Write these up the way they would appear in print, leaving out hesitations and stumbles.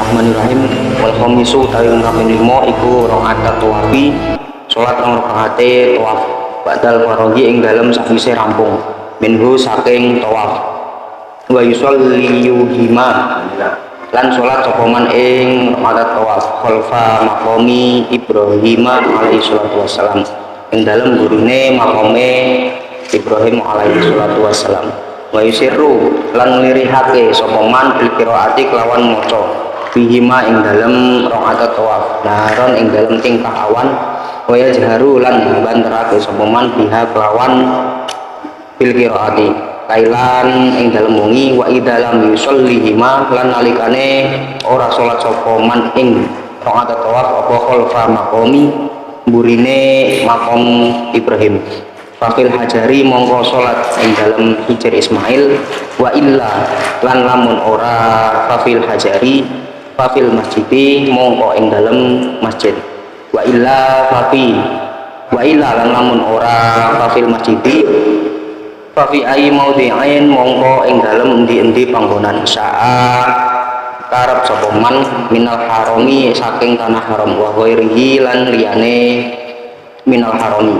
Bismillahirrahmanirrahim. Wal khamisu tawi kaping 5 iku rakaat tawafi, salat 2 rakaat tawaf badal faraghi ing dalem sakwise rampung minhu saking tawaf. Wa yusalliyuhima lan salat sapa man ing rakaat tawaf khalfa maqami Ibrahim alaihi salatu wassalam ing dalem gurine makome Ibrahim alaihi salatu wassalam. Wa yusiru lan nglirihake sapa man bil qiraati kelawan maca bihima ing dalem rakaat tawaf naron ing dalem tingkah awan wa yajharu lan banterake sapa man biha kelawan bil qiraati kailan ing dalem wengi wa idalam yusallihima lan nalikane ora salat sapa man ing rakaat tawaf apa khalfa maqami burine makom Ibrahim fafil hajari mongko salat ing dalem hijr Ismail wa illa lan lamun ora fafil hajari fafil masjidi mongko ing dalem masjid wa illa lan lamun ora fafil masjidi fafi ai maudhi'ain mongko ing dalem endi-endi panggonan sa'a karep sapa man minal harami saking tanah haram wa ghairihi lan liyane minal harami.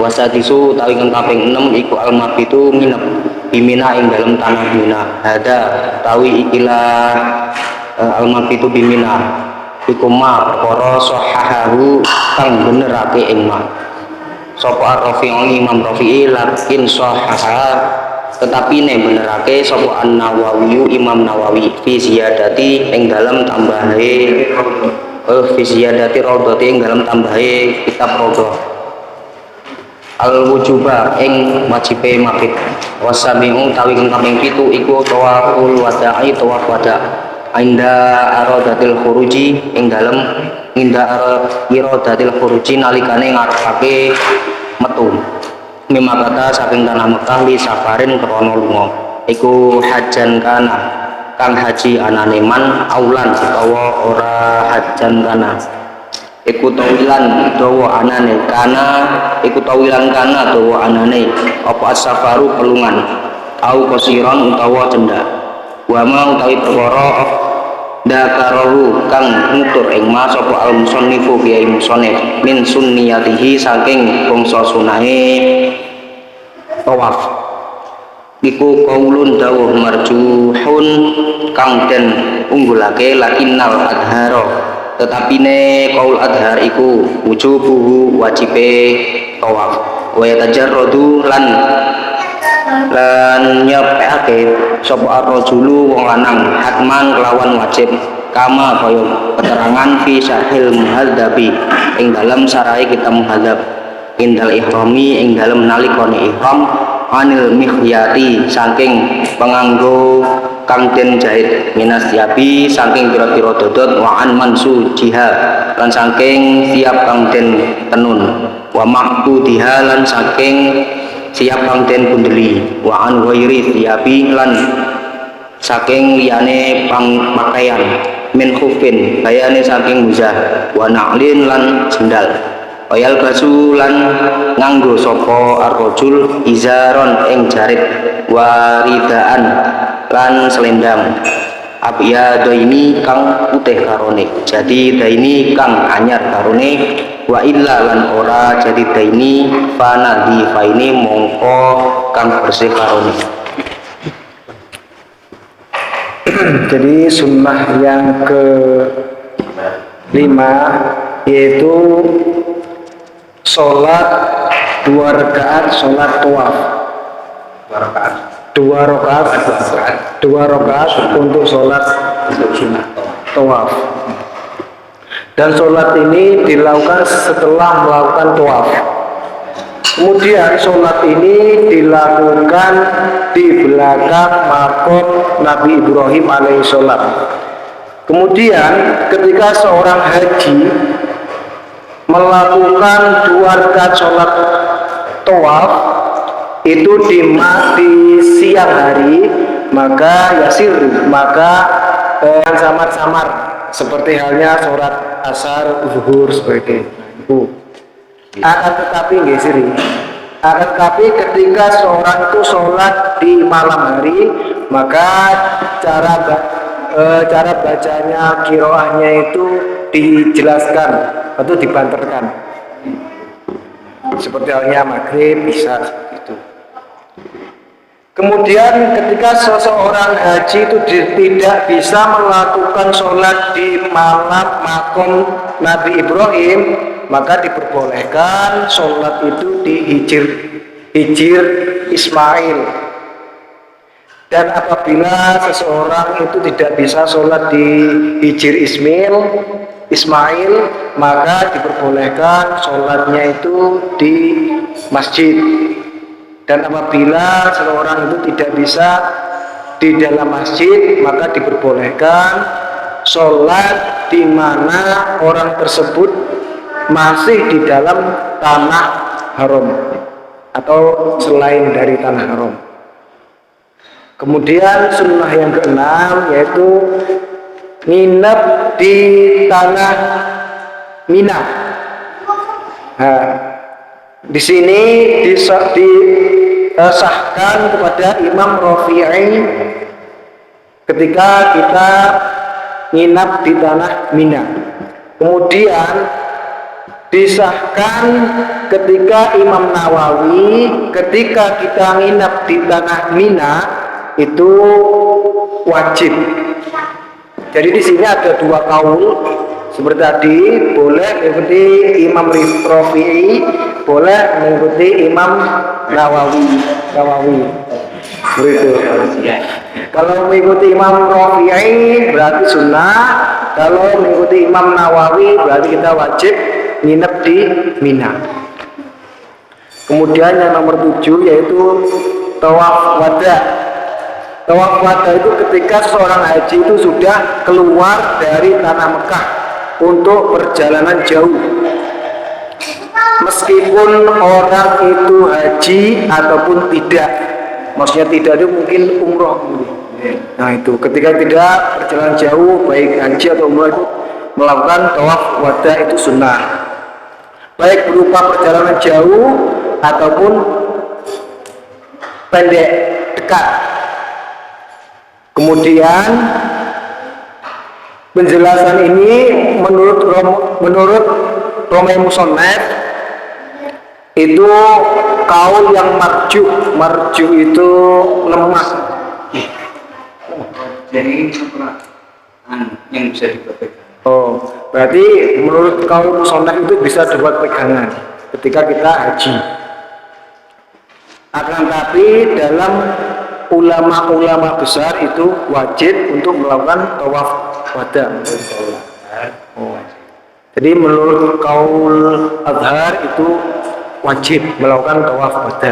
Wasadisu tawi kang kaping 6 iku almabitu minap bimina ing dalem tanah Mina. Hada tawi ikilah almabitu bimina iku ma perkara sahahahu kang benerake ing ma sapa Ar-Rafi'i Imam Rafi'i lakin sahaha tetapi ne benerake sapa An-Nawawi Imam Nawawi fi ziyadati ing dalem tambahe fi ziyadati raudhati ing dalem tambahe kitab raudhah al-wujuba ing wajibe mabit wasabi'u tawi kang kaping 7 iku tawaful wada'i tawaf wada' inda aradatil khuruji ing dalem iradatil khuruji nalikane ngarepake metu mimakata saking tanah Mekah li safarin krana lunga iku hajan kana kang haji anane man aulan utawa ora hajan kana iku tawilan dawa anane kana iku tawilan kana dawa anane apa as-safaru pelungan au qasiran utawa cendak wa ma utawi perkara dakarahu kang nutur ing ma sapa al-musannifu bi musannif min sunniyatihi saking bangsa sunahe tawaf iku qaulun dawuh marjuhun kang den unggulake lakinnal adhara tetapi ne qaul adhar iku wujubuhu wajibe tawaf wa yatajarradu lan nyepekake sapa ar-rajulu wong lanang hatman kelawan wajib kama kaya keterangan fi syahil muhadzabi ing dalam sarai kita muhadzab indal ihrami ing dalam nalikane ihram anil mihyati saking penganggo kang den jahit minas siapi saking pira-pira dodot wa an mansu jihad lan saking siap kang den tenun wa maqtudiha lan saking siap kang den bundeli wa an ghairi siapi lan saking liyane pakaian min khufin bayane saking muzah wa na'lin lan sendal wayal basulan nganggo sapa ar-rajul izaron ing jarit waridaan lan selendang abya daini kang putih karone jadi daini kang anyar karone wa illa lan ora jadi daini fana di faini mongko kang bersih karone. Jadi sunnah yang ke-5 yaitu sholat 2 rakaat sholat tawaf 2 rakaat untuk sholat sunnah tawaf dan sholat ini dilakukan setelah melakukan tawaf. Kemudian sholat ini dilakukan di belakang makom Nabi Ibrahim alaihissalam. Kemudian ketika seorang haji melakukan 2 rakaat sholat tawaf itu di siang hari maka samar-samar seperti halnya sholat asar zuhur seperti itu. Akan tetapi ketika seorang itu sholat di malam hari maka cara cara bacanya, kiroahnya itu dijelaskan atau dibanterkan. Seperti halnya maghrib, isya itu. Kemudian ketika seseorang haji itu tidak bisa melakukan sholat di malam makom Nabi Ibrahim, maka diperbolehkan sholat itu di hijir Ismail. Dan apabila seseorang itu tidak bisa sholat di hijir Ismail, maka diperbolehkan sholatnya itu di masjid. Dan apabila seseorang itu tidak bisa di dalam masjid, maka diperbolehkan sholat di mana orang tersebut masih di dalam tanah haram atau selain dari tanah haram. Kemudian sunnah yang keenam yaitu nginep di tanah Mina. Nah, di sini disahkan kepada Imam Rafi'i ketika kita nginap di tanah Mina. Kemudian disahkan ketika Imam Nawawi ketika kita nginap di tanah Mina itu wajib. Jadi di sini ada dua kaul seperti tadi, boleh mengikuti Imam Rafi'i, boleh mengikuti Imam Nawawi. Begitu. Kalau mengikuti Imam Rafi'i berarti sunnah, kalau mengikuti Imam Nawawi berarti kita wajib nginep di Mina. Kemudian yang nomor 7 yaitu tawaf wada. Tawaf wada itu ketika seorang haji itu sudah keluar dari tanah Mekah untuk perjalanan jauh. Meskipun orang itu haji ataupun tidak, maksudnya tidak itu mungkin umroh. Nah itu ketika tidak perjalanan jauh baik haji atau umroh itu melakukan tawaf wada itu sunnah. Baik berupa perjalanan jauh ataupun pendek dekat. Kemudian penjelasan ini menurut Romai Musonnet itu kaul yang marju itu lemah. Jadi yang bisa dipegang. Oh, berarti menurut kaul Musonnet itu bisa dibuat pegangan ketika kita haji. Akan tapi dalam ulama-ulama besar itu wajib untuk melakukan tawaf wada. Oh. Jadi menurut kaul Azhar itu wajib melakukan tawaf wada.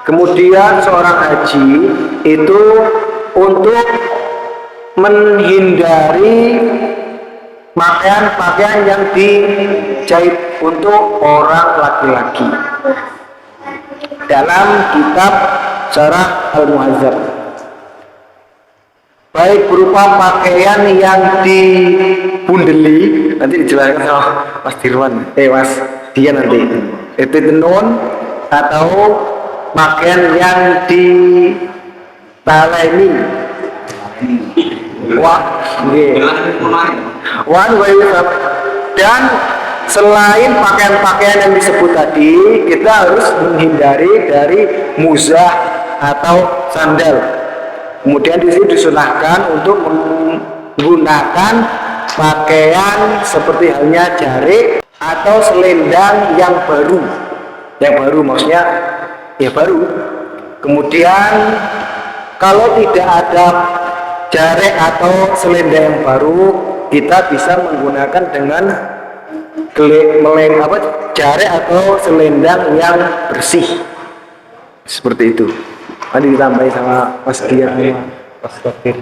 Kemudian seorang haji itu untuk menghindari pakaian-pakaian yang dijahit untuk orang laki-laki. Dalam kitab Syarah Al-Muhazzab, baik berupa pakaian yang dibundeli, nanti dijelaskan sama Mas Dirwan, Mas Dian nanti, itu tenun, atau pakaian yang ditaleni, dan selain pakaian-pakaian yang disebut tadi, kita harus menghindari dari muzah atau sandal. Kemudian di sini disunahkan untuk menggunakan pakaian seperti halnya jarik atau selendang yang baru. Yang baru maksudnya ya baru. Kemudian kalau tidak ada jarik atau selendang yang baru, kita bisa menggunakan dengan jarik atau selendang yang bersih seperti itu. Tadi ditambahin sama Mas Dian sama Mas Fakir.